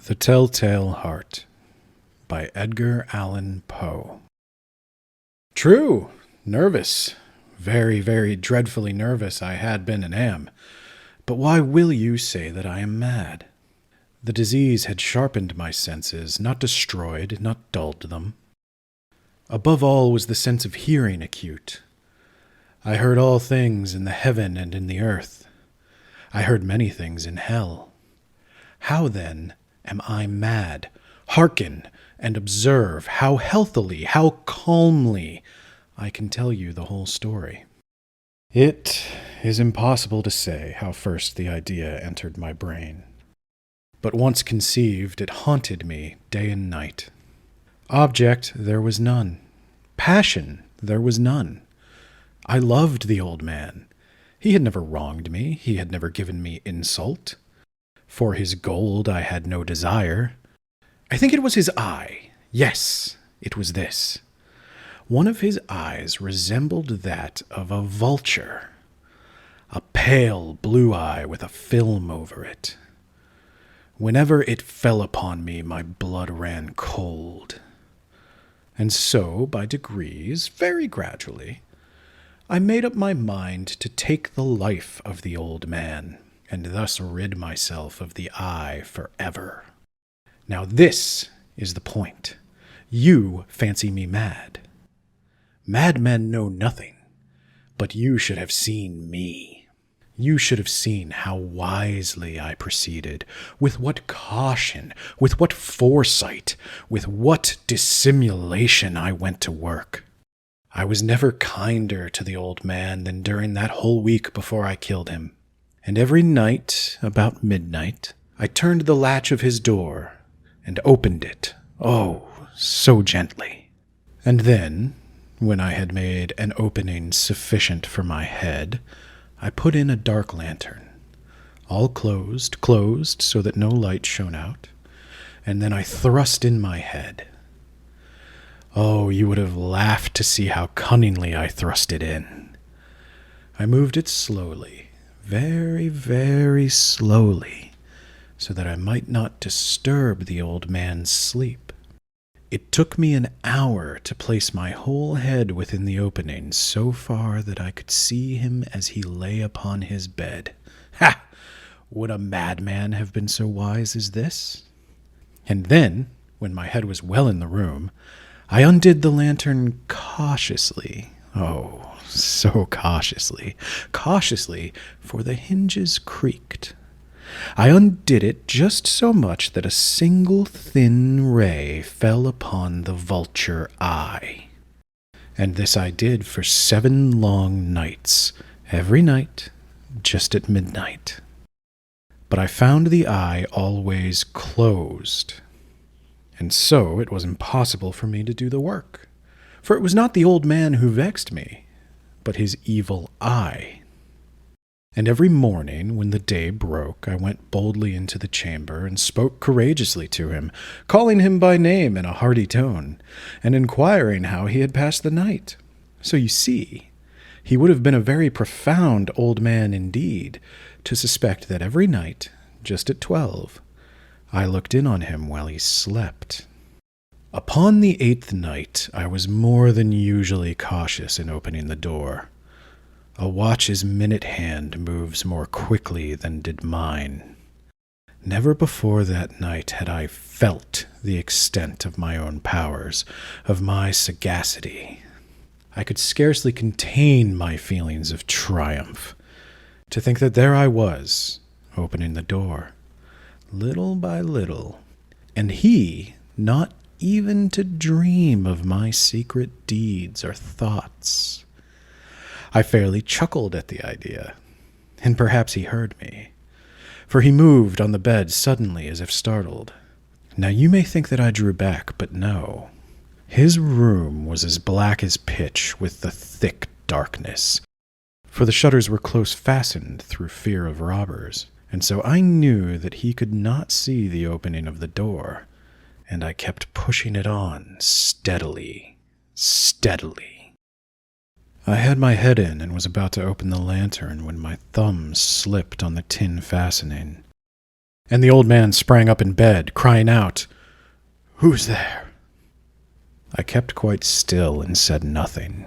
The Telltale Heart by Edgar Allen Poe. True, nervous, very, very dreadfully nervous I had been and am. But why will you say that I am mad? The disease had sharpened my senses, not destroyed, not dulled them. Above all was the sense of hearing acute. I heard all things in the heaven and in the earth. I heard many things in hell. How, then, am I mad? Hearken and observe how healthily, how calmly I can tell you the whole story. It is impossible to say how first the idea entered my brain. But once conceived, it haunted me day and night. Object there was none. Passion there was none. I loved the old man. He had never wronged me. He had never given me insult. For his gold I had no desire. I think it was his eye. Yes, it was this. One of his eyes resembled that of a vulture, a pale blue eye with a film over it. Whenever it fell upon me, my blood ran cold. And so, by degrees, very gradually, I made up my mind to take the life of the old man, and thus rid myself of the eye forever. Now this is the point. You fancy me mad. Madmen know nothing, but you should have seen me. You should have seen how wisely I proceeded, with what caution, with what foresight, with what dissimulation I went to work. I was never kinder to the old man than during that whole week before I killed him. And every night, about midnight, I turned the latch of his door and opened it, oh, so gently. And then, when I had made an opening sufficient for my head, I put in a dark lantern, all closed so that no light shone out, and then I thrust in my head. Oh, you would have laughed to see how cunningly I thrust it in. I moved it slowly, very, very slowly, so that I might not disturb the old man's sleep. It took me an hour to place my whole head within the opening so far that I could see him as he lay upon his bed. Ha! Would a madman have been so wise as this? And then, when my head was well in the room, I undid the lantern cautiously. Oh, so cautiously, for the hinges creaked. I undid it just so much that a single thin ray fell upon the vulture eye. And this I did for 7 long nights, every night, just at midnight. But I found the eye always closed, and so it was impossible for me to do the work. For it was not the old man who vexed me, but his evil eye. And every morning, when the day broke, I went boldly into the chamber and spoke courageously to him, calling him by name in a hearty tone, and inquiring how he had passed the night. So you see, he would have been a very profound old man indeed, to suspect that every night, just at 12, I looked in on him while he slept. Upon the 8th night, I was more than usually cautious in opening the door. A watch's minute hand moves more quickly than did mine. Never before that night had I felt the extent of my own powers, of my sagacity. I could scarcely contain my feelings of triumph. To think that there I was, opening the door, little by little, and he not even to dream of my secret deeds or thoughts. I fairly chuckled at the idea, and perhaps he heard me, for he moved on the bed suddenly as if startled. Now you may think that I drew back, but no. His room was as black as pitch with the thick darkness, for the shutters were close fastened through fear of robbers, and so I knew that he could not see the opening of the door, and I kept pushing it on steadily. I had my head in and was about to open the lantern when my thumb slipped on the tin fastening, and the old man sprang up in bed, crying out, "Who's there?" I kept quite still and said nothing.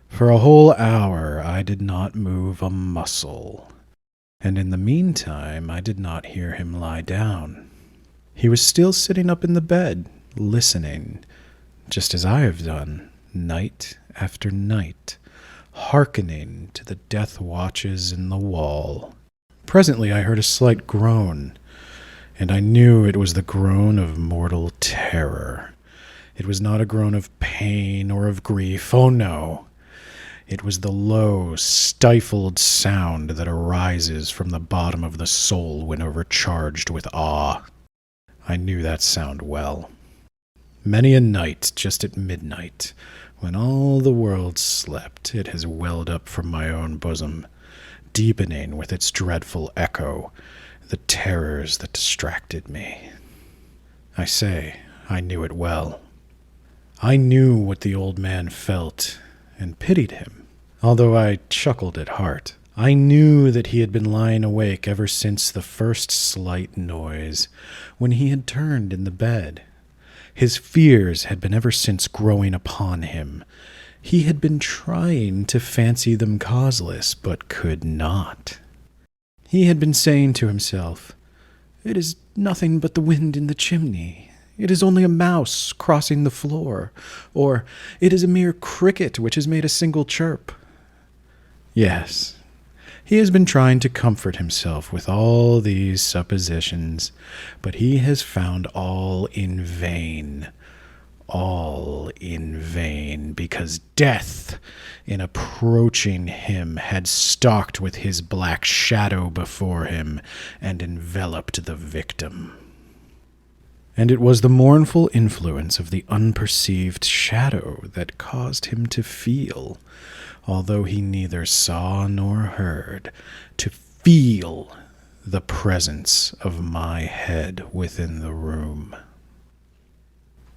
For a whole hour I did not move a muscle, and in the meantime I did not hear him lie down. He was still sitting up in the bed, listening, just as I have done, night after night, hearkening to the death watches in the wall. Presently I heard a slight groan, and I knew it was the groan of mortal terror. It was not a groan of pain or of grief. Oh, no. It was the low, stifled sound that arises from the bottom of the soul when overcharged with awe. I knew that sound well. Many a night, just at midnight, when all the world slept, it has welled up from my own bosom, deepening with its dreadful echo the terrors that distracted me. I say, I knew it well. I knew what the old man felt, and pitied him, although I chuckled at heart. I knew that he had been lying awake ever since the first slight noise, when he had turned in the bed. His fears had been ever since growing upon him. He had been trying to fancy them causeless, but could not. He had been saying to himself, "It is nothing but the wind in the chimney. It is only a mouse crossing the floor," or "It is a mere cricket which has made a single chirp." Yes, he has been trying to comfort himself with all these suppositions, but he has found all in vain. All in vain, because death, in approaching him, had stalked with his black shadow before him and enveloped the victim. And it was the mournful influence of the unperceived shadow that caused him to feel, although he neither saw nor heard, to feel the presence of my head within the room.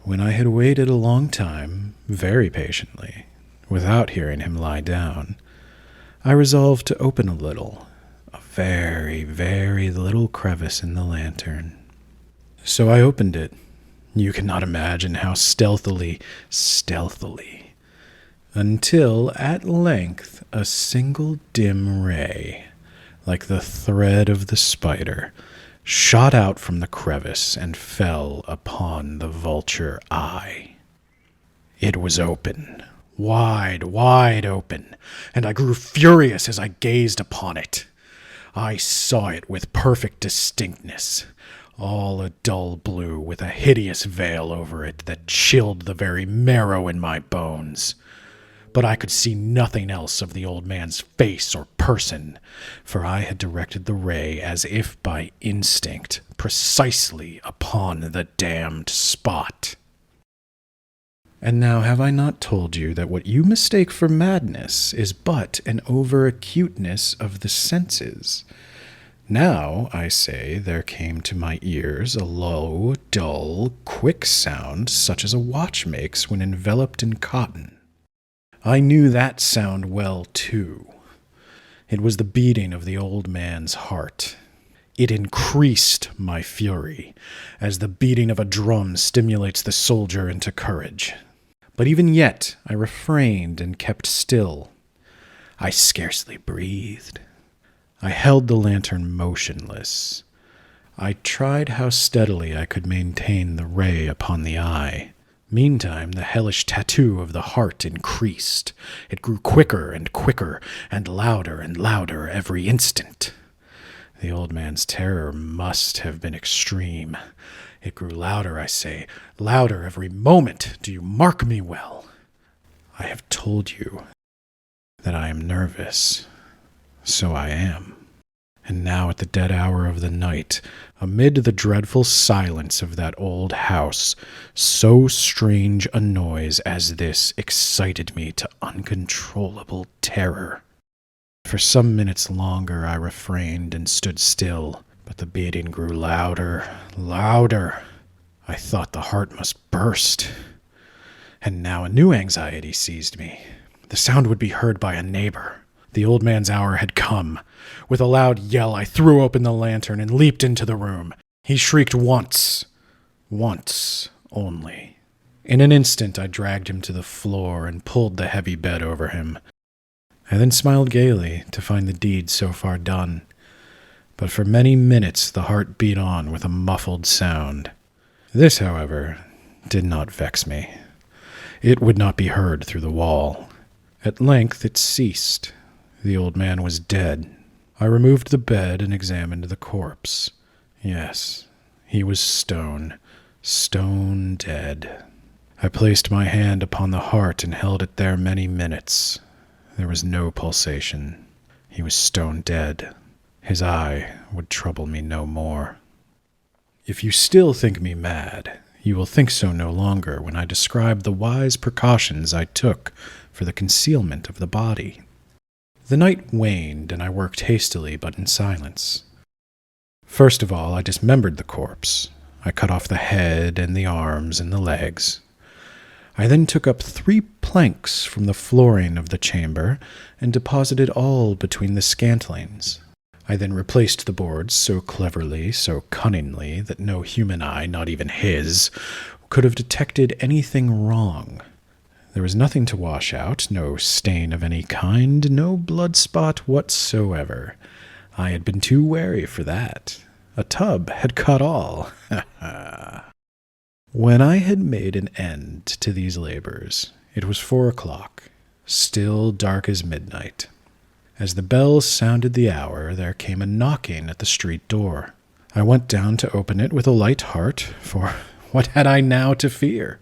When I had waited a long time, very patiently, without hearing him lie down, I resolved to open a little, a very, very little crevice in the lantern. So I opened it. You cannot imagine how stealthily, until at length a single dim ray, like the thread of the spider, shot out from the crevice and fell upon the vulture eye. It was open, wide, wide open, and I grew furious as I gazed upon it. I saw it with perfect distinctness, all a dull blue with a hideous veil over it that chilled the very marrow in my bones. But I could see nothing else of the old man's face or person, for I had directed the ray as if by instinct precisely upon the damned spot. And now have I not told you that what you mistake for madness is but an over-acuteness of the senses? Now, I say, there came to my ears a low, dull, quick sound such as a watch makes when enveloped in cotton. I knew that sound well, too. It was the beating of the old man's heart. It increased my fury, as the beating of a drum stimulates the soldier into courage. But even yet I refrained and kept still. I scarcely breathed. I held the lantern motionless. I tried how steadily I could maintain the ray upon the eye. Meantime, the hellish tattoo of the heart increased. It grew quicker and louder every instant. The old man's terror must have been extreme. It grew louder, I say, louder every moment. Do you mark me well? I have told you that I am nervous. So I am. And now at the dead hour of the night, amid the dreadful silence of that old house, so strange a noise as this excited me to uncontrollable terror. For some minutes longer I refrained and stood still, but the beating grew louder. I thought the heart must burst. And now a new anxiety seized me. The sound would be heard by a neighbor. The old man's hour had come. With a loud yell, I threw open the lantern and leaped into the room. He shrieked once only. In an instant, I dragged him to the floor and pulled the heavy bed over him. I then smiled gaily to find the deed so far done. But for many minutes the heart beat on with a muffled sound. This, however, did not vex me. It would not be heard through the wall. At length it ceased. The old man was dead. I removed the bed and examined the corpse. Yes, he was stone dead. I placed my hand upon the heart and held it there many minutes. There was no pulsation. He was stone dead. His eye would trouble me no more. If you still think me mad, you will think so no longer when I describe the wise precautions I took for the concealment of the body. The night waned, and I worked hastily but in silence. First of all, I dismembered the corpse. I cut off the head and the arms and the legs. I then took up 3 planks from the flooring of the chamber and deposited all between the scantlings. I then replaced the boards so cleverly, so cunningly, that no human eye, not even his, could have detected anything wrong. There was nothing to wash out, no stain of any kind, no blood spot whatsoever. I had been too wary for that. A tub had caught all. When I had made an end to these labors, it was 4 o'clock, still dark as midnight. As the bells sounded the hour, there came a knocking at the street door. I went down to open it with a light heart, for what had I now to fear?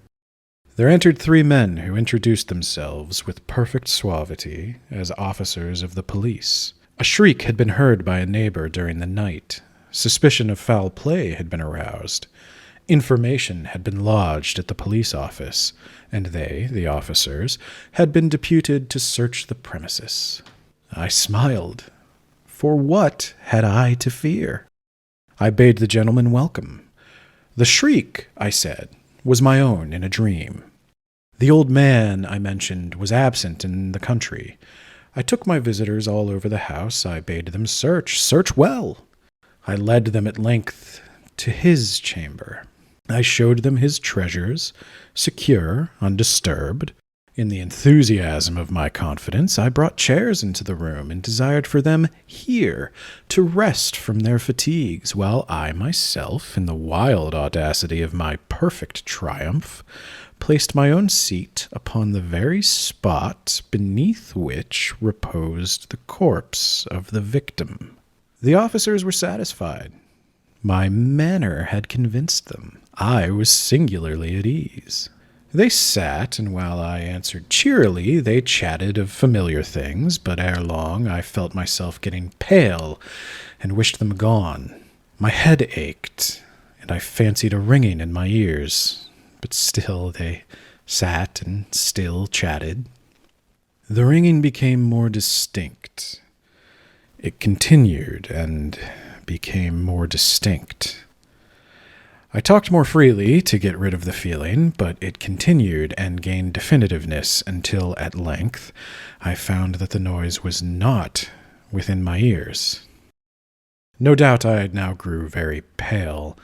There entered 3 men who introduced themselves with perfect suavity as officers of the police. A shriek had been heard by a neighbor during the night. Suspicion of foul play had been aroused. Information had been lodged at the police office, and they, the officers, had been deputed to search the premises. I smiled. For what had I to fear? I bade the gentleman welcome. The shriek, I said, was my own in a dream. The old man, I mentioned, was absent in the country. I took my visitors all over the house. I bade them search well. I led them at length to his chamber. I showed them his treasures, secure, undisturbed. In the enthusiasm of my confidence, I brought chairs into the room and desired for them here to rest from their fatigues, while I myself, in the wild audacity of my perfect triumph, placed my own seat upon the very spot beneath which reposed the corpse of the victim. The officers were satisfied. My manner had convinced them. I was singularly at ease. They sat, and while I answered cheerily, they chatted of familiar things, but ere long I felt myself getting pale and wished them gone. My head ached, and I fancied a ringing in my ears, but still they sat and still chatted. The ringing became more distinct. It continued and became more distinct. I talked more freely to get rid of the feeling, but it continued and gained definitiveness until at length I found that the noise was not within my ears. No doubt I now grew very pale,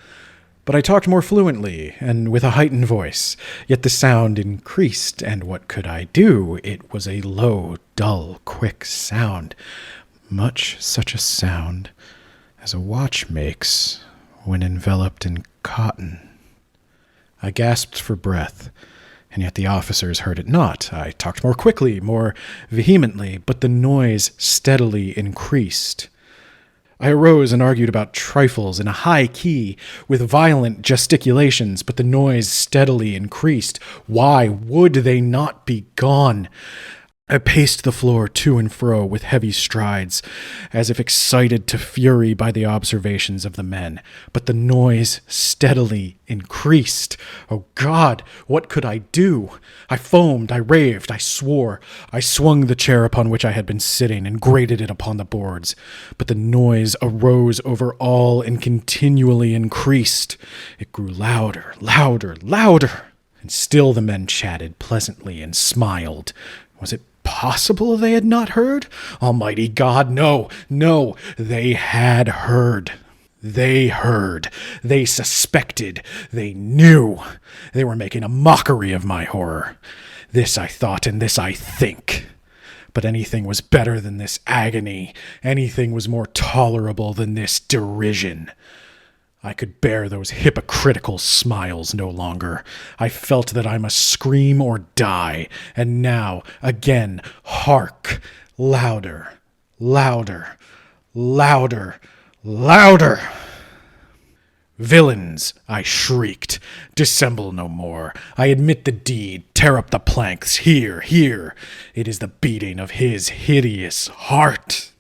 but I talked more fluently and with a heightened voice, yet the sound increased, and what could I do? It was a low, dull, quick sound, much such a sound as a watch makes when enveloped in cotton. I gasped for breath, and yet the officers heard it not. I talked more quickly, more vehemently, but the noise steadily increased. I arose and argued about trifles in a high key, with violent gesticulations, but the noise steadily increased. Why would they not be gone? I paced the floor to and fro with heavy strides, as if excited to fury by the observations of the men, but the noise steadily increased. Oh God, what could I do? I foamed, I raved, I swore. I swung the chair upon which I had been sitting and grated it upon the boards, but the noise arose over all and continually increased. It grew louder, louder, louder, and still the men chatted pleasantly and smiled. Was it possible they had not heard? Almighty God, no, no, they had heard. They heard. They suspected. They knew. They were making a mockery of my horror. This I thought, and this I think. But anything was better than this agony. Anything was more tolerable than this derision. I could bear those hypocritical smiles no longer. I felt that I must scream or die. And now, again, hark! Louder, louder, louder, louder! Villains, I shrieked. Dissemble no more. I admit the deed. Tear up the planks. Here, here. It is the beating of his hideous heart.